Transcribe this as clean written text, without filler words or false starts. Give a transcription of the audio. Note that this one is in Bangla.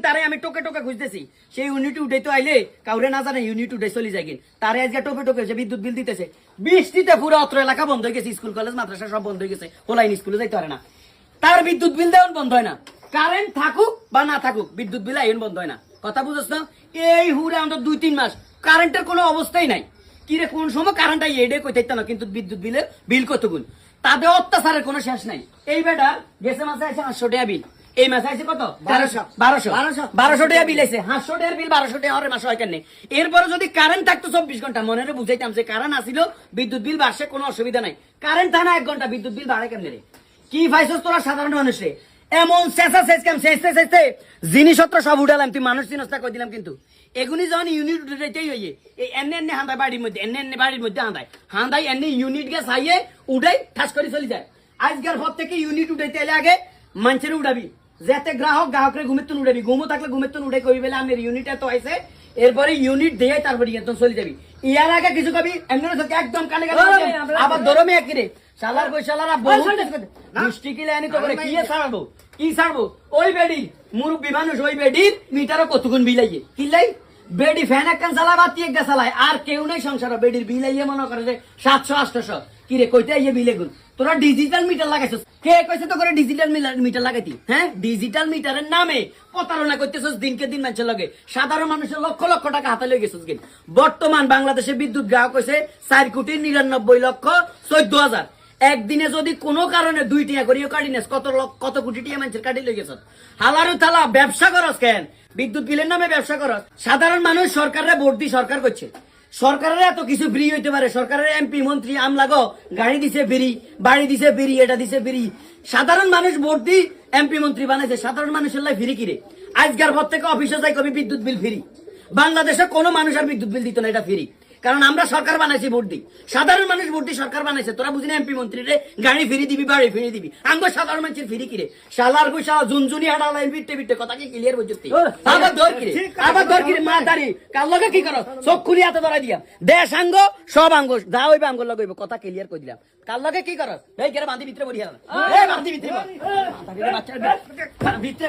তারে আমি টোকে টোকে খুঁজতেছি সেই ইউনিটি উঠে তো আইলে কাউরে না জানে ইউনিট উঠে চলে যায় তারে আজকে টোকে টোকে যে বিদ্যুৎ বিল দিতেছে বৃষ্টিতে পুরো অত্র এলাকা বন্ধ হয়ে গেছে স্কুল কলেজ মাদ্রাসা সব বন্ধ হয়ে গেছে হোলাইন স্কুলে যাইতে পারে না তার বিদ্যুৎ বিল দেওয়ান বন্ধ হয় না কারেন্ট থাকুক বা না থাকুক বিদ্যুৎ বিল আইন বন্ধ হয় না কথা বুঝছ না এই হুরে আমাদের 2-3 মাস কারেন্টের কোনো অবস্থাই নাই কিরে কোন সময় কারেন্ট আই এডে কই থাকতো না কিন্তু বিদ্যুৎ বিলের বিল কতগুণ তাদের অত্যাচারের কোনো শেষ নাই এই বেটা গেছে মাসে আছে 800 টাকা বিল এই মাসে আছে কত 1200 টাকা বিল আছে 800 টাকার বিল 1200 টাকা মাসে হয় কেন এরপরে যদি কারেন্ট থাকতো 24 ঘন্টা মনে বুঝাইতাম যে কারেন্ট আসিল বিদ্যুৎ বিল বাড়ছে কোনো অসুবিধা নাই কারেন্ট থানা 1 ঘন্টা বিদ্যুৎ বিল বাড়ে কেন রে কি পাইছস তোরা সাধারণ মানুষে এমন শেষা শেষ কাম শেষতে জিনিসপত্র সব উঠালাম তুই মানুষ চিনস্তা কই দিলাম কিন্তু এগুনি যখন ইউনিট উঠাইতেই হইয়ে এই এনে হাঁদাই বাড়ির মধ্যে এনে বাড়ির মধ্যে হাঁদাই এনে ইউনিট গ্যাস হাইয়ে উঠাই ঠাস করে চলে যায় আজকের পর থেকে ইউনিট উঠাইতে এলে আগে মানুষের উঠাবি যাতে গ্রাহকের ঘুমের তুন উঠাবি ঘুমো থাকলে ঘুমের তুন উঠে কবি বেলে আমি ইউনিট এত আইসে এরপরে ইউনিট দিয়ে তারপরে একদম চলে যাবি ইয়ার আগে কিছু কবি এমনি একদম কানে আবার ধরমে একই রে শালার কই শালারা বহু দৃষ্টি কিলে আনি তো করে কি ছাড়বো কি ছাড়বো ওই বেডি মুরব্বী মানুষ ওই বেডির মিটারও কতক্ষণ বিলাইয়ে কিলাই বেডি ফ্যান একখান চালা বাতি একটা চালায় আর কেউ নাই সংসার বেডির বিলাইয়ে মনে করে যে 700-800 কি রে কইতে ইয়ে বিলে গুণ তোরা ডিজিটাল মিটার লাগাইছস কে কইছে তো করে ডিজিটাল মিটার লাগাইতি হ্যাঁ ডিজিটাল মিটারের নামে প্রতারণা করতেছস দিনকে দিন মানুষের লগে সাধারণ মানুষের লক্ষ লক্ষ টাকা হাতে লয়ে গেছস কিন বর্তমান বাংলাদেশে বিদ্যুৎ গ্রাহক হইছে 4,99,14,000 একদিনে যদি কোনো কারণে 2 টাকা করিও কাটিনেস কত কোটি টাকা মানুষের কাটি লয়ে গেছস হালারু থালা ব্যবসা করস কেন বিদ্যুৎ বিলের নামে ব্যবসা করস সাধারণ মানুষ সরকারের ভোট দিয়ে সরকার করছে সরকারের এত কিছু ফ্রি হইতে পারে সরকারের এমপি মন্ত্রী আমলাগো গাড়ি দিছে ফ্রি বাড়ি দিছে ফ্রি এটা দিছে ফ্রি সাধারণ মানুষ ভোট দি এমপি মন্ত্রী বানাইছে সাধারণ মানুষের লাই ফ্রি কিরে আজকের পর থেকে অফিসে যাই কবি বিদ্যুৎ বিল ফ্রি বাংলাদেশে কোনো মানুষ আর বিদ্যুৎ বিল দিত না এটা ফ্রি কারণ আমরা সরকার বানাইছি ভোট দিই সাধারণ মানুষ ভোট দিয়ে সরকার বানাইছে তোরা বুঝি না এমপি মন্ত্রী রে গাড়ি ফ্রি দিবি বাড়ি ফ্রি দিবি আঙ্গ সাধারণ মানুষের ফ্রি কিরে শালার কই শালা জুনজুনি হাডালাই বিটে বিটে কথা কি ক্লিয়ার বুঝতে আবার ধর কিরে মা দাঁড়ি কাল লগে কি করো চোখ খুলি হাতে ধরা দিয়া দেশ আঙ্গ সব আঙ্গ যা হইবে আঙ্গ লগাইব কথা ক্লিয়ার কই দিলাম কাল লগে কি করো এই কেরে বাঁধি ভিতরে বড়িয়া এই বাঁধি ভিতরে বাচ্চা ভিতরে